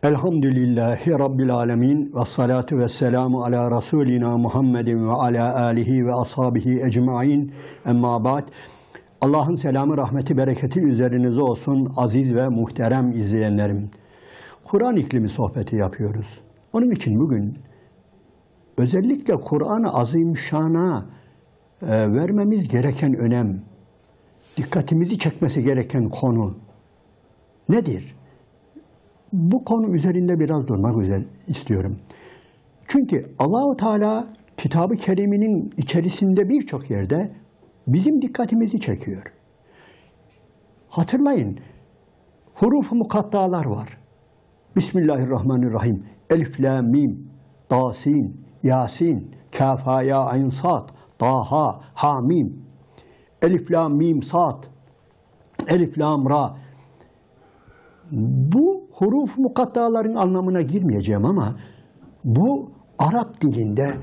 Elhamdülillahi Rabbil alemin ve salatu ve selamu ala Resulina Muhammedin ve ala alihi ve ashabihi ecmain. Emma ba'd. Allah'ın selamı, rahmeti, bereketi üzerinize olsun aziz ve muhterem izleyenlerim. Kur'an iklimi sohbeti yapıyoruz. Onun için bugün özellikle Kur'an-ı Azimüşşan'a vermemiz gereken önem, dikkatimizi çekmesi gereken konu nedir? Bu konu üzerinde biraz durmak istiyorum. Çünkü Allahu Teala Kitab-ı Kerim'inin içerisinde birçok yerde bizim dikkatimizi çekiyor. Hatırlayın, huruf-u mukattalar var. Bismillahirrahmanirrahim. Elif, la, mim, tasin, yasin, kafa, ya, ayn, sad, taha, hamim. Elif, la, mim, sad, elif, lam, ra. Bu huruf-u mukattaların anlamına girmeyeceğim ama bu Arap dilinde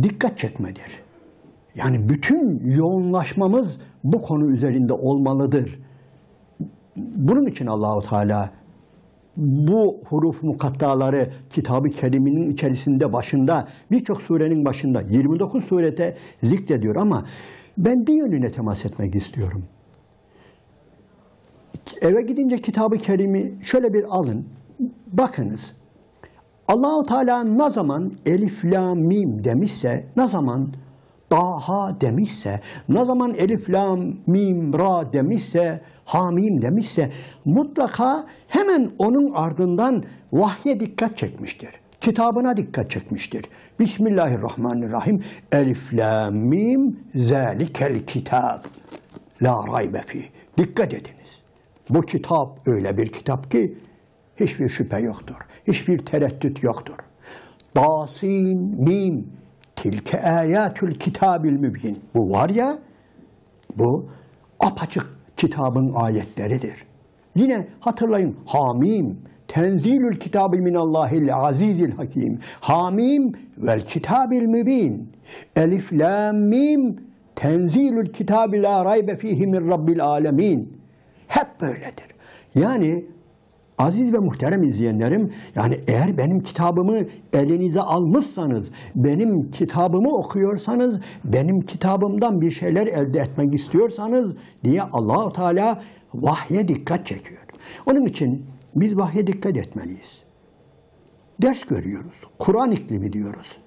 dikkat çekmedir. Yani bütün yoğunlaşmamız bu konu üzerinde olmalıdır. Bunun için Allahu Teala bu huruf-u mukattaları Kitab-ı Kerim'in içerisinde başında, birçok surenin başında 29 surete zikrediyor ama ben bir yönüne temas etmek istiyorum. Eve gidince Kitab-ı Kerim'i şöyle bir alın, bakınız. Allahu Teala ne zaman elif, la, mim demişse, ne zaman daha demişse, ne zaman elif, la, mim, ra demişse, hamim demişse, mutlaka hemen onun ardından vahye dikkat çekmiştir. Kitabına dikkat çekmiştir. Bismillahirrahmanirrahim. Elif, la, mim, zâlikel kitab. La raybe fîh. Dikkat ediniz. Bu kitap öyle bir kitap ki hiçbir şüphe yoktur. Hiçbir tereddüt yoktur. Tasin, mim, tilke âyâtül kitâbil mübin. Bu var ya, bu apaçık kitabın ayetleridir. Yine hatırlayın, hamim, tenzilül kitabı minallahil azizil hakim. Hamim vel kitabil mübin. Elif, la, mim, tenzilül kitabı la raybe fihi min rabbil alemin. Hep böyledir. Yani aziz ve muhterem izleyenlerim, yani eğer benim kitabımı elinize almışsanız, benim kitabımı okuyorsanız, benim kitabımdan bir şeyler elde etmek istiyorsanız diye Allah-u Teala vahye dikkat çekiyor. Onun için biz vahye dikkat etmeliyiz. Ders görüyoruz. Kur'an iklimi diyoruz.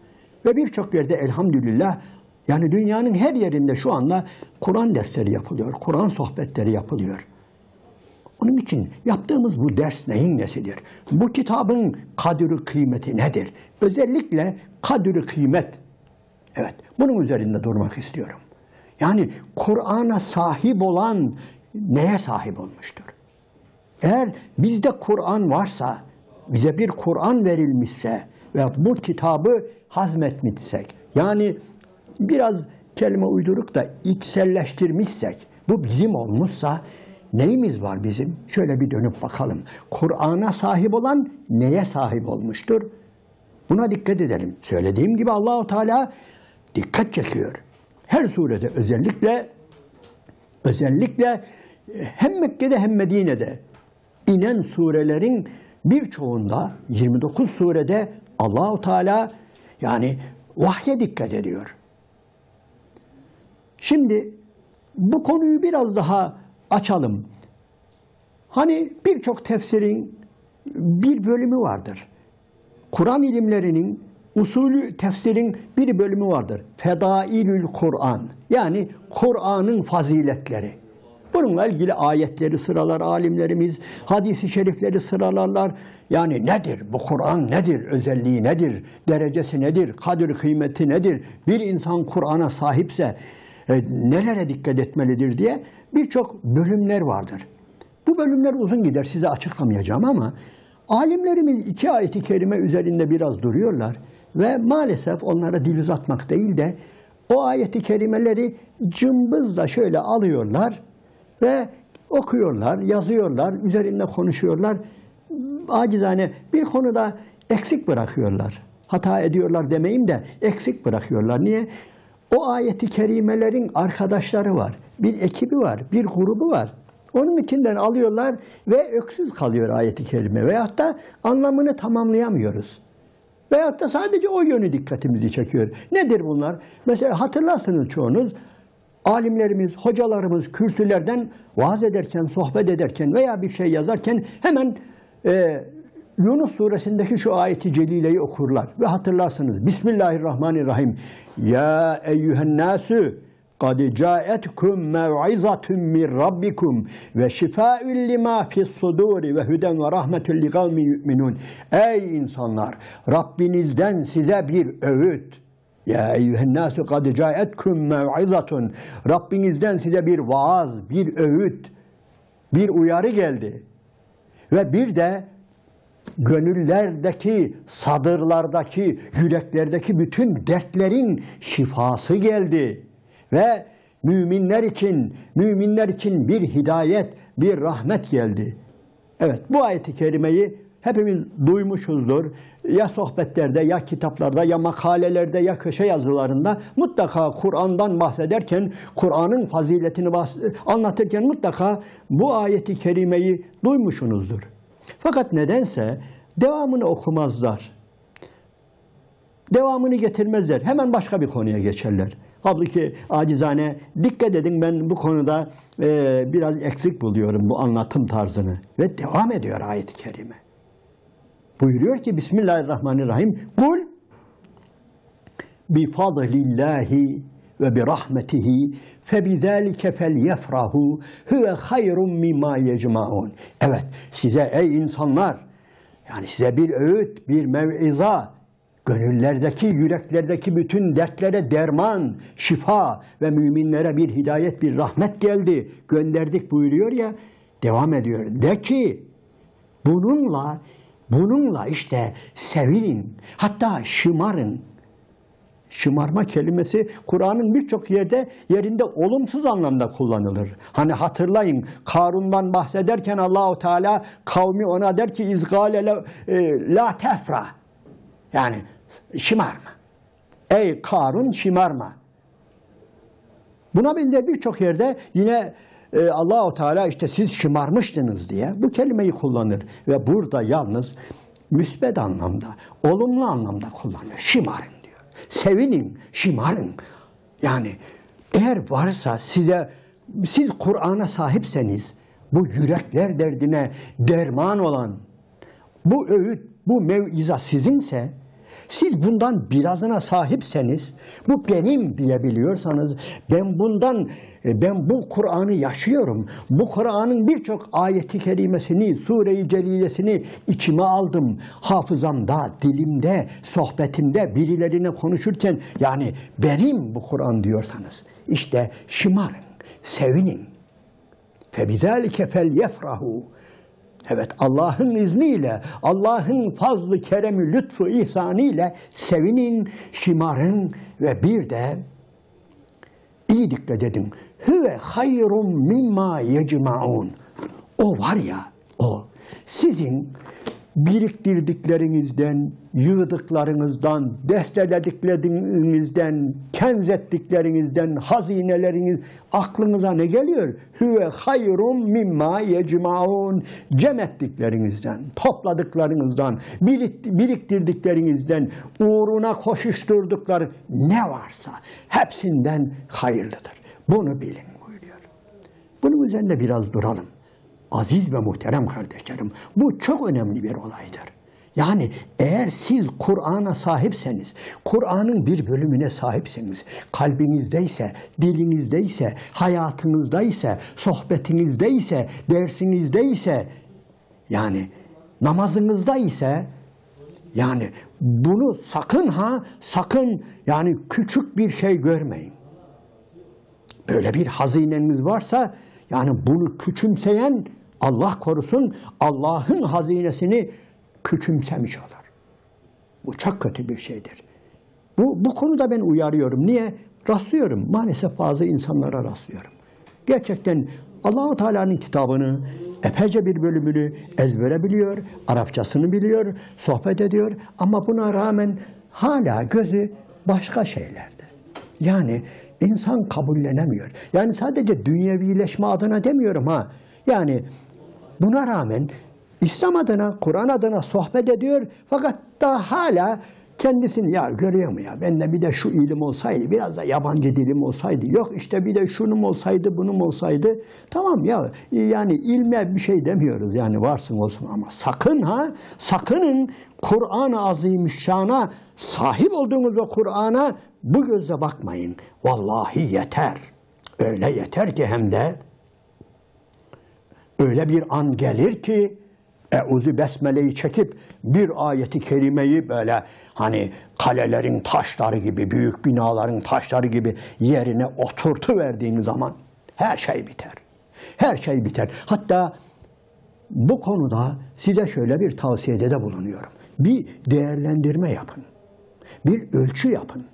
Ve birçok yerde elhamdülillah, yani dünyanın her yerinde şu anda Kur'an dersleri yapılıyor. Kur'an sohbetleri yapılıyor. Onun için yaptığımız bu ders neyin nesidir? Bu kitabın kadri kıymeti nedir? Özellikle kadri kıymet. Evet, bunun üzerinde durmak istiyorum. Yani Kur'an'a sahip olan neye sahip olmuştur? Eğer bizde Kur'an varsa, bize bir Kur'an verilmişse ve bu kitabı hazmetmişsek, yani biraz kelime uyduruk da içselleştirmişsek, bu bizim olmuşsa, neyimiz var bizim? Şöyle bir dönüp bakalım. Kur'an'a sahip olan neye sahip olmuştur? Buna dikkat edelim. Söylediğim gibi Allah-u Teala dikkat çekiyor. Her surede özellikle hem Mekke'de hem Medine'de inen surelerin birçoğunda 29 surede Allah-u Teala yani vahye dikkat ediyor. Şimdi bu konuyu biraz daha açalım. Hani birçok tefsirin bir bölümü vardır. Kur'an ilimlerinin, usulü tefsirin bir bölümü vardır. Fedailül Kur'an. Yani Kur'an'ın faziletleri. Bununla ilgili ayetleri sıralar alimlerimiz, hadis-i şerifleri sıralarlar. Yani nedir? Bu Kur'an nedir? Özelliği nedir? Derecesi nedir? Kadir kıymeti nedir? Bir insan Kur'an'a sahipse nelere dikkat etmelidir diye birçok bölümler vardır. Bu bölümler uzun gider, size açıklamayacağım ama alimlerimiz iki ayet-i kerime üzerinde biraz duruyorlar ve maalesef onlara dil uzatmak değil de o ayet-i kerimeleri cımbızla şöyle alıyorlar ve okuyorlar, yazıyorlar, üzerinde konuşuyorlar. Acizane bir konuda eksik bırakıyorlar. Hata ediyorlar demeyeyim de eksik bırakıyorlar. Niye? O ayet-i kerimelerin arkadaşları var, bir ekibi var, bir grubu var. Onun içinden alıyorlar ve öksüz kalıyor ayet-i kerime. Veyahut da anlamını tamamlayamıyoruz. Veyahut da sadece o yönü dikkatimizi çekiyor. Nedir bunlar? Mesela hatırlarsınız çoğunuz, alimlerimiz, hocalarımız kürsülerden vaaz ederken, sohbet ederken veya bir şey yazarken hemen Yunus suresindeki şu ayeti celileyi okurlar. Ve hatırlarsınız. Bismillahirrahmanirrahim. Ya eyyühen nasu قَدْ جَاءَتْكُمْ مَوْعِظَةٌ مِّنْ رَبِّكُمْ وَشِفَاءٌ لِمَا فِي الصُّدُورِ وَهُدًى وَرَحْمَةٌ لِقَوْمٍ يُؤْمِنُونَ. Ey insanlar! Rabbinizden size bir öğüt. Ya eyyühen nasu قَدْ جَاءَتْكُمْ مَوْعِظَةٌ. Rabbinizden size bir vaaz, bir öğüt, bir uyarı geldi. Ve bir de gönüllerdeki, sadırlardaki, yüreklerdeki bütün dertlerin şifası geldi. Ve müminler için bir hidayet, bir rahmet geldi. Evet, bu ayet-i kerimeyi hepimiz duymuşuzdur. Ya sohbetlerde, ya kitaplarda, ya makalelerde, ya köşe yazılarında mutlaka Kur'an'dan bahsederken, Kur'an'ın faziletini anlatırken mutlaka bu ayet-i kerimeyi duymuşsunuzdur. Fakat nedense devamını okumazlar. Devamını getirmezler. Hemen başka bir konuya geçerler. Halbuki acizane dikkat edin, ben bu konuda biraz eksik buluyorum bu anlatım tarzını. Ve devam ediyor ayet-i kerime. Buyuruyor ki Bismillahirrahmanirrahim. Kul bifadlillahi ve birahmetihi febizalike felyefrahu huve hayrun mimma yecmaun. Evet, size ey insanlar, yani size bir öğüt, bir mev'iza, gönüllerdeki, yüreklerdeki bütün dertlere derman, şifa ve müminlere bir hidayet, bir rahmet geldi, gönderdik buyuruyor ya, devam ediyor. De ki, bununla işte sevinin, hatta şımarın. Şımarma kelimesi Kur'an'ın birçok yerinde olumsuz anlamda kullanılır. Hani hatırlayın, Karun'dan bahsederken Allahu Teala kavmi ona der ki izgale la tefra. Yani şımarma. Ey Karun, şımarma. Buna benzer birçok yerde yine Allahu Teala işte siz şımarmıştınız diye bu kelimeyi kullanır ve burada yalnız müsbet anlamda, olumlu anlamda kullanır. Şımarın. Sevinin, şımarın. Yani eğer varsa siz Kur'an'a sahipseniz, bu yürekler derdine derman olan, bu öğüt, bu mev'iza sizinse, siz bundan birazına sahipseniz, bu benim diyebiliyorsanız, ben bu Kur'an'ı yaşıyorum. Bu Kur'an'ın birçok ayeti kerimesini, sure-i celilesini içime aldım. Hafızamda, dilimde, sohbetimde, birilerine konuşurken, yani benim bu Kur'an diyorsanız, işte şımarın, sevinin. Febizalike felyefrahu. Evet, Allah'ın izniyle, Allah'ın fazlı, keremi, lütfu, ihsanı ile sevinin, şımarın ve bir de iyi dikkat edin. Huve hayrun mimma yecmaun. O var ya, o sizin biriktirdiklerinizden, yığdıklarınızdan, destelediklerinizden, kenzettiklerinizden, hazineleriniz, aklınıza ne geliyor? Huve hayrun mimma yecmaun. Cem ettiklerinizden, topladıklarınızdan, biriktirdiklerinizden, uğruna koşuşturdukları ne varsa hepsinden hayırlıdır. Bunu bilin buyuruyor. Bunun üzerinde biraz duralım. Aziz ve muhterem kardeşlerim, bu çok önemli bir olaydır. Yani eğer siz Kur'an'a sahipseniz, Kur'an'ın bir bölümüne sahipseniz, kalbinizdeyse, dilinizdeyse, hayatınızdaysa, sohbetinizdeyse, dersinizdeyse, yani namazınızda ise, yani bunu sakın yani küçük bir şey görmeyin. Böyle bir hazineniz varsa, yani bunu küçümseyen, Allah korusun, Allah'ın hazinesini küçümsemiş olur. Bu çok kötü bir şeydir. Bu konuda ben uyarıyorum. Niye? Rastlıyorum. Maalesef bazı insanlara rastlıyorum. Gerçekten Allah-u Teala'nın kitabını, epeyce bir bölümünü ezbere biliyor, Arapçasını biliyor, sohbet ediyor ama buna rağmen hala gözü başka şeylerde. Yani insan kabullenemiyor. Yani sadece dünyevileşme adına demiyorum ha. Yani buna rağmen İslam adına, Kur'an adına sohbet ediyor fakat daha hala kendisini ya görüyor mu ya ben de bir de şu ilim olsaydı, biraz da yabancı dilim olsaydı, yok işte bir de şunum olsaydı, bunum olsaydı. Tamam ya yani ilme bir şey demiyoruz yani varsın olsun ama sakın ha, sakının Kur'an-ı Azimüşşan'a sahip olduğunuz o Kur'an'a bu gözle bakmayın. Vallahi yeter. Öyle yeter ki hem de öyle bir an gelir ki Eûzü Besmele'yi çekip bir ayeti kerimeyi böyle hani kalelerin taşları gibi, büyük binaların taşları gibi yerine oturtuverdiğiniz zaman her şey biter. Her şey biter. Hatta bu konuda size şöyle bir tavsiyede de bulunuyorum. Bir değerlendirme yapın. Bir ölçü yapın.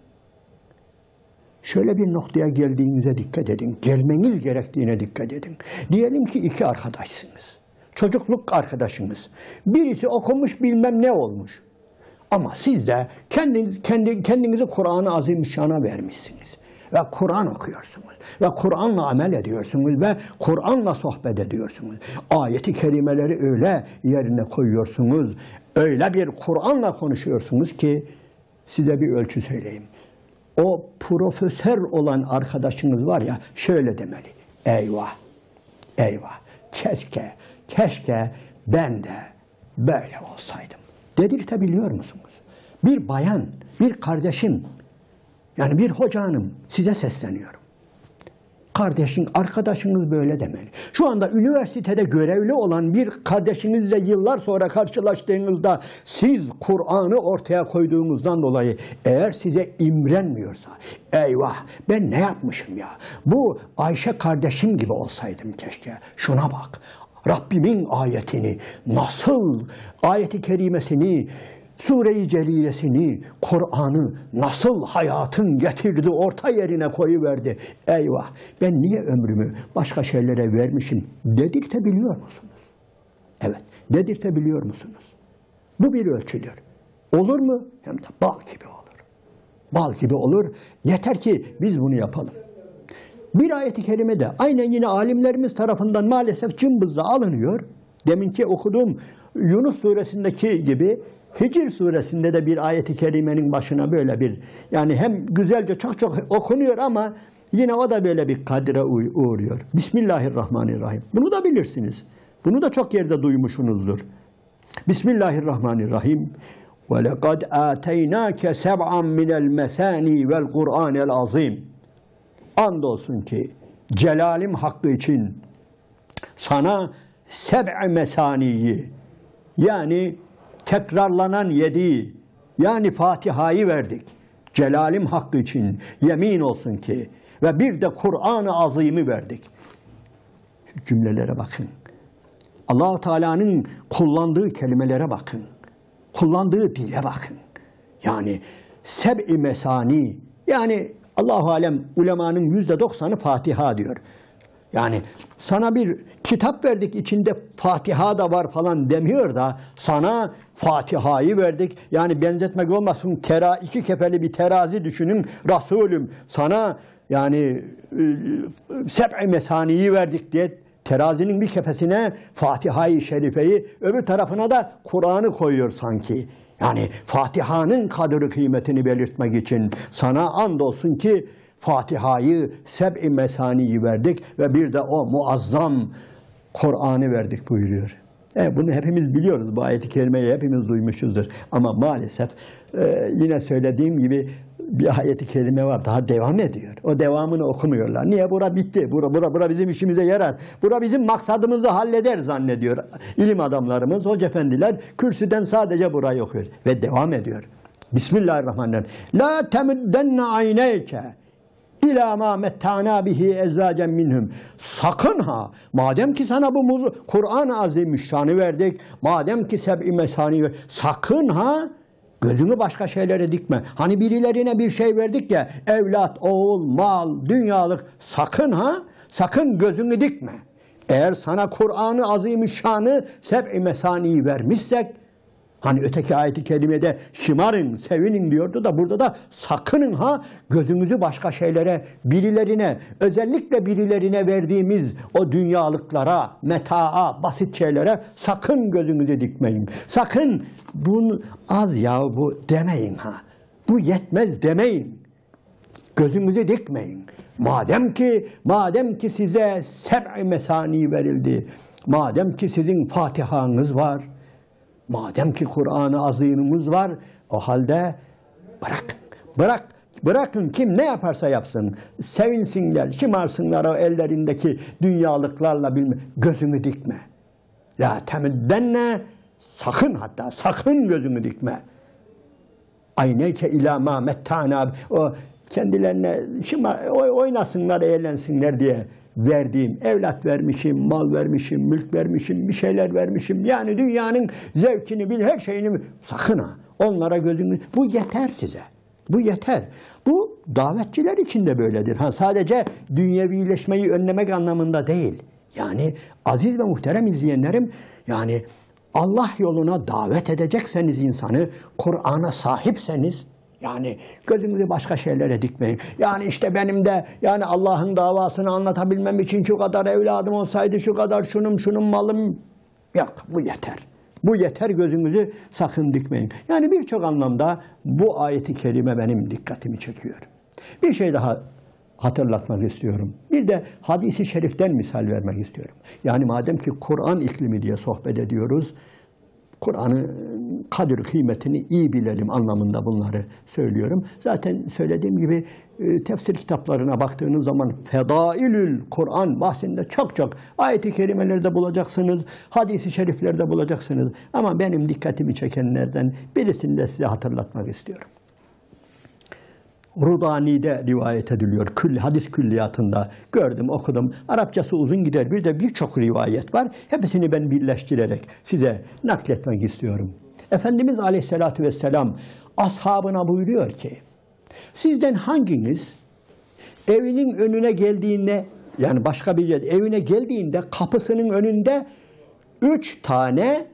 Şöyle bir noktaya geldiğinize dikkat edin. Gelmeniz gerektiğine dikkat edin. Diyelim ki iki arkadaşsınız. Çocukluk arkadaşınız. Birisi okumuş bilmem ne olmuş. Ama siz de kendinizi Kur'an-ı Azimüşşan'a vermişsiniz. Ve Kur'an okuyorsunuz. Ve Kur'an'la amel ediyorsunuz. Ve Kur'an'la sohbet ediyorsunuz. Ayeti kerimeleri öyle yerine koyuyorsunuz. Öyle bir Kur'an'la konuşuyorsunuz ki size bir ölçü söyleyeyim. O profesör olan arkadaşınız var ya şöyle demeli. Eyvah, eyvah, keşke ben de böyle olsaydım. Dedirtebiliyor musunuz? Bir bayan, bir kardeşim, yani bir hoca hanım size sesleniyorum. Kardeşin, arkadaşınız böyle demeli. Şu anda üniversitede görevli olan bir kardeşinizle yıllar sonra karşılaştığınızda siz Kur'an'ı ortaya koyduğunuzdan dolayı eğer size imrenmiyorsa, eyvah ben ne yapmışım ya, bu Ayşe kardeşim gibi olsaydım keşke, şuna bak, Rabbimin ayetini nasıl, ayeti kerimesini, Sure-i Celilesini, Kur'an'ı nasıl hayatın getirdi, orta yerine koyuverdi. Eyvah, ben niye ömrümü başka şeylere vermişim dedirtebiliyor musunuz? Evet, dedirtebiliyor musunuz? Bu bir ölçüdür. Olur mu? Hem de bal gibi olur. Bal gibi olur. Yeter ki biz bunu yapalım. Bir ayet-i kerime de aynen yine alimlerimiz tarafından maalesef cımbızla alınıyor. Deminki okuduğum Yunus suresindeki gibi Hicr suresinde de bir ayet-i kerimenin başına böyle bir, yani hem güzelce çok okunuyor ama yine o da böyle bir kadire uğruyor. Bismillahirrahmanirrahim. Bunu da bilirsiniz. Bunu da çok yerde duymuşsunuzdur. Bismillahirrahmanirrahim. وَلَقَدْ آتَيْنَاكَ سَبْعًا مِنَ الْمَثَانِي وَالْقُرْآنِ الْعَظِيمِ. Andolsun ki celalim hakkı için sana seb'i mesaniyi, yani tekrarlanan 7'yi, yani Fatiha'yı verdik. Celalim hakkı için yemin olsun ki ve bir de Kur'an-ı Azim'i verdik. Şu cümlelere bakın. Allah-u Teala'nın kullandığı kelimelere bakın. Kullandığı dile bakın. Yani seb'i mesani, yani Allah-u Alem ulemanın %90'ı Fatiha diyor. Yani sana bir kitap verdik, içinde Fatiha da var falan demiyor da sana Fatiha'yı verdik. Yani benzetmek olmasın, iki kefeli bir terazi düşünün. Resulüm sana yani seb'i mesaniyi verdik diye terazinin bir kefesine Fatiha-i Şerife'yi, öbür tarafına da Kur'an'ı koyuyor sanki. Yani Fatiha'nın kadri kıymetini belirtmek için sana andolsun ki Fatiha'yı, seb'i mesaniyi verdik ve bir de o muazzam Kur'an'ı verdik buyuruyor. Bunu hepimiz biliyoruz. Bu ayet-i kerimeyi hepimiz duymuşuzdur. Ama maalesef yine söylediğim gibi bir ayet-i kerime var. Daha devam ediyor. O devamını okumuyorlar. Niye? Bura bitti. Bura bizim işimize yarar. Bura bizim maksadımızı halleder zannediyor ilim adamlarımız, hoca efendiler. Kürsüden sadece burayı okuyor. Ve devam ediyor. Bismillahirrahmanirrahim. La temuddenne ayneyke İlâ mâ mettâna bihi ezvâcen minhum. Sakın ha, madem ki sana bu Kur'an-ı Azimüşşan'ı verdik, madem ki seb'i mesani verdik, sakın ha, gözünü başka şeylere dikme. Hani birilerine bir şey verdik ya, evlat, oğul, mal, dünyalık, sakın ha, sakın gözünü dikme. Eğer sana Kur'an-ı Azimüşşan'ı seb'i mesaniyi vermişsek, Hani öteki ayet-i kerimede şımarın, sevinin diyordu da burada da sakının ha, gözünüzü başka şeylere, birilerine, özellikle birilerine verdiğimiz o dünyalıklara, metaa, basit şeylere sakın gözünüzü dikmeyin. Sakın bunu az ya bu demeyin ha. Bu yetmez demeyin. Gözünüzü dikmeyin. Madem ki size seb'i mesani verildi, madem ki sizin Fatiha'nız var, madem ki Kur'an-ı Azim'imiz var, o halde bırakın kim ne yaparsa yapsın, sevinsinler, şımarsınlar o ellerindeki dünyalıklarla gözünü dikme. La temuddenne, sakın gözünü dikme. Ayneyke ilâ mâ mettâna, o kendilerine oynasınlar, eğlensinler diye verdiğim, evlat vermişim, mal vermişim, mülk vermişim, bir şeyler vermişim. Yani dünyanın zevkini her şeyini sakın ha. Onlara gözünü, bu yeter size. Bu yeter. Bu davetçiler için de böyledir. Sadece dünyevileşmeyi önlemek anlamında değil. Yani aziz ve muhterem izleyenlerim, yani Allah yoluna davet edecekseniz insanı, Kur'an'a sahipseniz, yani gözünüzü başka şeylere dikmeyin. Yani işte benim de yani Allah'ın davasını anlatabilmem için şu kadar evladım olsaydı, şu kadar şunun malım. Yok, bu yeter. Bu yeter, gözünüzü sakın dikmeyin. Yani birçok anlamda bu ayeti kerime benim dikkatimi çekiyor. Bir şey daha hatırlatmak istiyorum. Bir de hadisi şeriften misal vermek istiyorum. Yani madem ki Kur'an iklimi diye sohbet ediyoruz, Kur'an'ın kadir kıymetini iyi bilelim anlamında bunları söylüyorum. Zaten söylediğim gibi tefsir kitaplarına baktığınız zaman Fedailül Kur'an bahsinde çok ayet-i kerimelerde bulacaksınız, hadis-i şeriflerde bulacaksınız. Ama benim dikkatimi çekenlerden birisini de size hatırlatmak istiyorum. Rudani'de rivayet ediliyor. Hadis külliyatında gördüm, okudum. Arapçası uzun gider. Bir de birçok rivayet var. Hepsini ben birleştirerek size nakletmek istiyorum. Efendimiz Aleyhisselatü Vesselam ashabına buyuruyor ki, sizden hanginiz evinin önüne geldiğinde, yani başka bir yer evine geldiğinde kapısının önünde 3 tane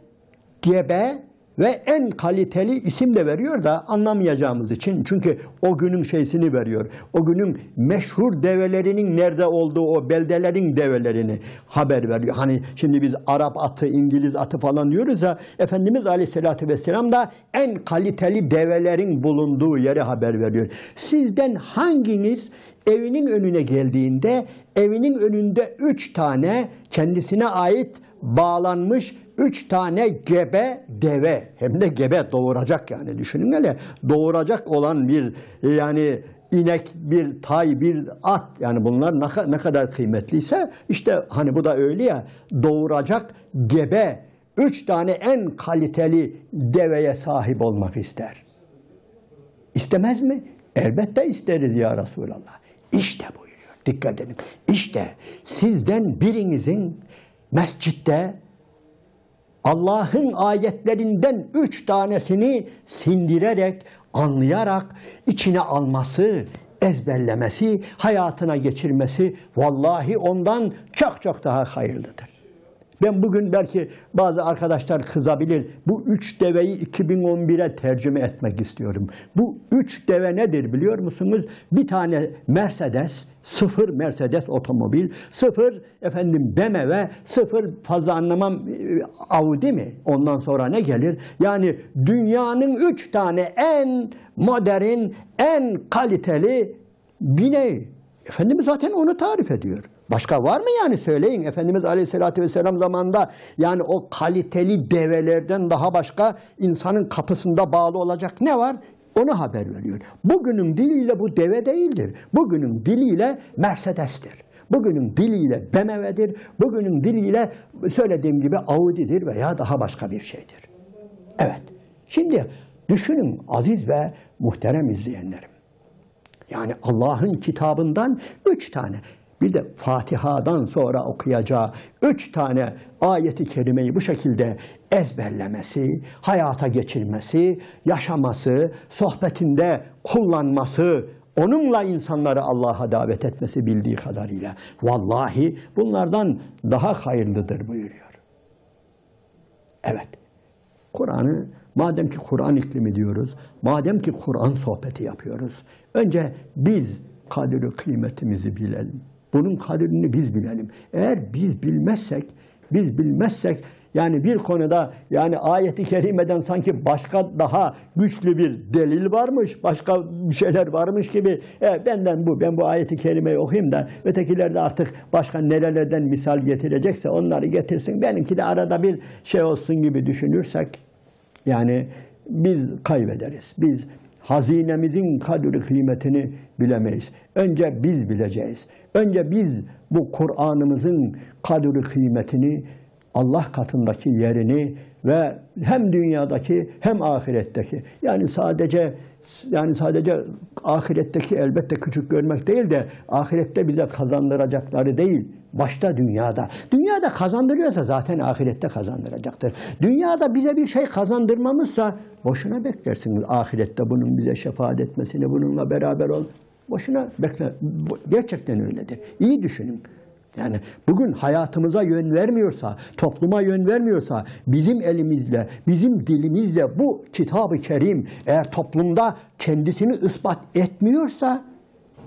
gebe ve en kaliteli isim de veriyor da anlamayacağımız için. Çünkü o günün şeysini veriyor. O günün meşhur develerinin nerede olduğu, o beldelerin develerini haber veriyor. Hani şimdi biz Arap atı, İngiliz atı falan diyoruz ya, Efendimiz Aleyhisselatü Vesselam da en kaliteli develerin bulunduğu yeri haber veriyor. Sizden hanginiz evinin önüne geldiğinde evinin önünde 3 tane kendisine ait bağlanmış 3 tane gebe deve, hem de gebe doğuracak, yani düşünün hele, doğuracak olan bir yani inek, bir tay, bir at, yani bunlar ne kadar kıymetliyse işte hani bu da öyle ya, doğuracak gebe 3 tane en kaliteli deveye sahip olmak ister. İstemez mi? Elbette isteriz ya Resulallah. İşte buyuruyor. Dikkat edin. İşte sizden birinizin mescitte Allah'ın ayetlerinden 3 tanesini sindirerek, anlayarak içine alması, ezberlemesi, hayatına geçirmesi vallahi ondan çok daha hayırlıdır. Ben bugün belki bazı arkadaşlar kızabilir. Bu 3 deveyi 2011'e tercüme etmek istiyorum. Bu 3 deve nedir biliyor musunuz? Bir tane Mercedes, 0 Mercedes otomobil, 0 BMW, 0 fazla anlamam Audi mi? Ondan sonra ne gelir? Yani dünyanın 3 tane en modern, en kaliteli bineği. Efendimiz zaten onu tarif ediyor. Başka var mı yani, söyleyin. Efendimiz Aleyhisselatü Vesselam zamanında yani o kaliteli develerden daha başka insanın kapısında bağlı olacak ne var? Onu haber veriyor. Bugünün diliyle bu deve değildir. Bugünün diliyle Mercedes'tir. Bugünün diliyle BMW'dir. Bugünün diliyle söylediğim gibi Audi'dir veya daha başka bir şeydir. Evet. Şimdi düşünün aziz ve muhterem izleyenlerim. Yani Allah'ın kitabından 3 tane, bir de Fatiha'dan sonra okuyacağı 3 tane ayeti kerimeyi bu şekilde ezberlemesi, hayata geçirmesi, yaşaması, sohbetinde kullanması, onunla insanları Allah'a davet etmesi bildiği kadarıyla vallahi bunlardan daha hayırlıdır buyuruyor. Evet, Kur'an'ı madem ki Kur'an iklimi diyoruz, madem ki Kur'an sohbeti yapıyoruz, önce biz kadri kıymetimizi bilelim. Bunun kadrini biz bilelim. Eğer biz bilmezsek yani bir konuda yani ayeti kerimeden sanki başka daha güçlü bir delil varmış, başka bir şeyler varmış gibi ben bu ayeti kerimeyi okuyayım da ötekiler de artık başka nerelerden misal getirecekse onları getirsin. Benimki de arada bir şey olsun gibi düşünürsek yani biz kaybederiz. Biz hazinemizin kadri kıymetini bilemeyiz. Önce biz bileceğiz. Önce biz bu Kur'an'ımızın kadri kıymetini, Allah katındaki yerini ve hem dünyadaki hem ahiretteki yani sadece ahiretteki elbette küçük görmek değil de ahirette bize kazandıracakları değil. Başta dünyada. Dünyada kazandırıyorsa zaten ahirette kazandıracaktır. Dünyada bize bir şey kazandırmamışsa boşuna beklersiniz ahirette bunun bize şefaat etmesini, bununla beraber ol. Boşuna bekle. Gerçekten öyledir. İyi düşünün. Yani bugün hayatımıza yön vermiyorsa, topluma yön vermiyorsa, bizim elimizle, bizim dilimizle bu Kitab-ı Kerim eğer toplumda kendisini ispat etmiyorsa,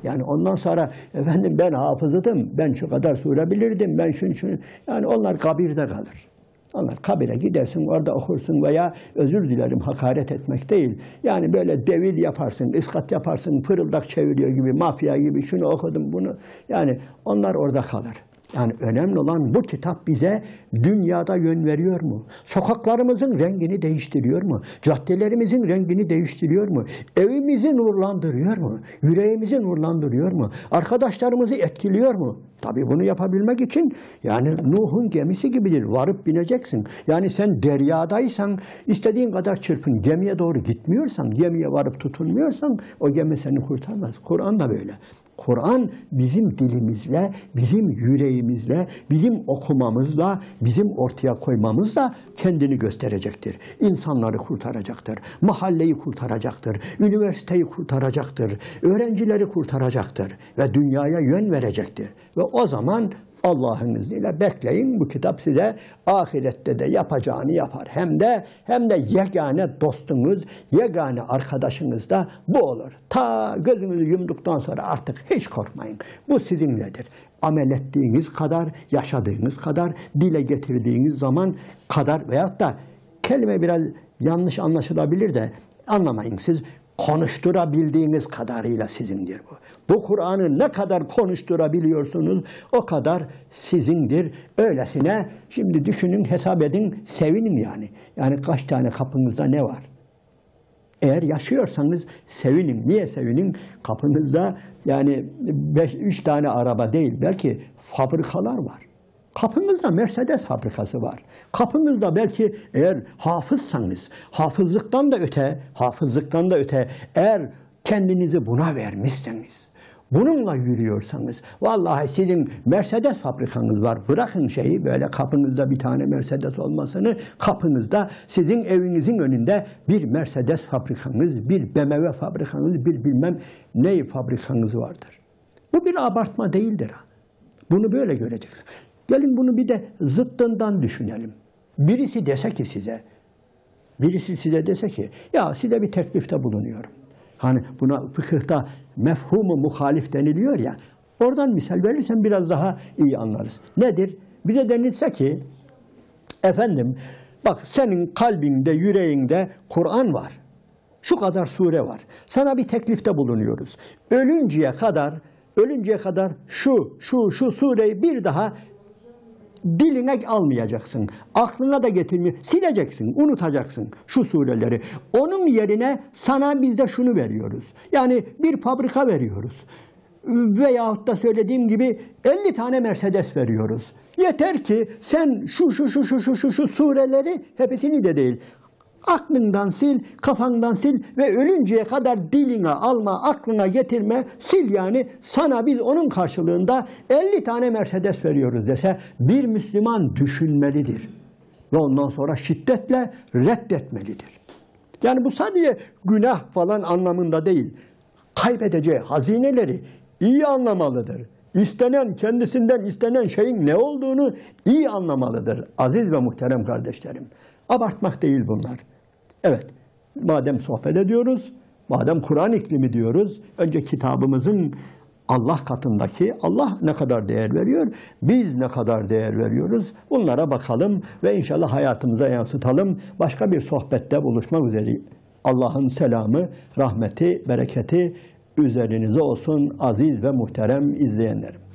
yani ondan sonra efendim ben hafızdım, ben şu kadar sure bilirdim, ben şunu, yani onlar kabirde kalır. Onlar kabire gidersin, orada okursun veya özür dilerim hakaret etmek değil. Yani böyle devil yaparsın, iskat yaparsın, fırıldak çeviriyor gibi, mafya gibi şunu okudum bunu. Yani onlar orada kalır. Yani önemli olan bu kitap bize dünyada yön veriyor mu? Sokaklarımızın rengini değiştiriyor mu? Caddelerimizin rengini değiştiriyor mu? Evimizi nurlandırıyor mu? Yüreğimizi nurlandırıyor mu? Arkadaşlarımızı etkiliyor mu? Tabii bunu yapabilmek için yani Nuh'un gemisi gibidir. Varıp bineceksin. Yani sen deryadaysan istediğin kadar çırpın. Gemiye doğru gitmiyorsan, gemiye varıp tutunmuyorsan o gemi seni kurtarmaz. Kur'an da böyle. Kur'an bizim dilimizle, bizim yüreğimizle, bizim okumamızla, bizim ortaya koymamızla kendini gösterecektir. İnsanları kurtaracaktır, mahalleyi kurtaracaktır, üniversiteyi kurtaracaktır, öğrencileri kurtaracaktır ve dünyaya yön verecektir. Ve o zaman Allah'ın izniyle bekleyin bu kitap size ahirette de yapacağını yapar. Hem de yegane dostunuz, yegane arkadaşınız da bu olur. Ta gözünüzü yumduktan sonra artık hiç korkmayın. Bu sizinledir. Amel ettiğiniz kadar, yaşadığınız kadar, dile getirdiğiniz zaman kadar veyahut da kelime biraz yanlış anlaşılabilir de anlamayın siz. Konuşturabildiğiniz kadarıyla sizindir bu. Bu Kur'an'ı ne kadar konuşturabiliyorsunuz o kadar sizindir. Öylesine şimdi düşünün, hesap edin, sevinin yani. Yani kaç tane kapınızda ne var? Eğer yaşıyorsanız sevinin. Niye sevinin? Kapınızda yani 3 tane araba değil değil fabrikalar var. Kapınızda Mercedes fabrikası var. Kapınızda belki eğer hafızsanız, hafızlıktan da öte eğer kendinizi buna vermişseniz, bununla yürüyorsanız, vallahi sizin Mercedes fabrikanız var. Bırakın şeyi böyle kapınızda bir tane Mercedes olmasını, kapınızda sizin evinizin önünde bir Mercedes fabrikanız, bir BMW fabrikanız, bir bilmem ne fabrikanız vardır. Bu bir abartma değildir. Bunu böyle göreceksiniz. Gelin bunu bir de zıttından düşünelim. Birisi size dese ki, ya size bir teklifte bulunuyorum. Hani buna fıkıhta mefhumu muhalif deniliyor ya, oradan misal verirsem biraz daha iyi anlarız. Nedir? Bize denilse ki, efendim bak senin kalbinde, yüreğinde Kur'an var. Şu kadar sure var. Sana bir teklifte bulunuyoruz. Ölünceye kadar şu sureyi bir daha diline almayacaksın. Aklına da getirmiyor. Sileceksin, unutacaksın şu sureleri. Onun yerine sana biz de şunu veriyoruz. Yani bir fabrika veriyoruz. Veyahut da söylediğim gibi 50 tane Mercedes veriyoruz. Yeter ki sen şu sureleri hepsini de değil. Aklından sil, kafandan sil ve ölünceye kadar diline alma, aklına getirme, sil yani. Sana biz onun karşılığında 50 tane Mercedes veriyoruz dese bir Müslüman düşünmelidir. Ve ondan sonra şiddetle reddetmelidir. Yani bu sadece günah falan anlamında değil. Kaybedeceği hazineleri iyi anlamalıdır. Kendisinden istenen şeyin ne olduğunu iyi anlamalıdır. Aziz ve muhterem kardeşlerim. Abartmak değil bunlar. Evet, madem sohbet ediyoruz, madem Kur'an iklimi diyoruz, önce kitabımızın Allah katındaki Allah ne kadar değer veriyor, biz ne kadar değer veriyoruz, bunlara bakalım ve inşallah hayatımıza yansıtalım. Başka bir sohbette buluşmak üzere. Allah'ın selamı, rahmeti, bereketi üzerinize olsun aziz ve muhterem izleyenlerim.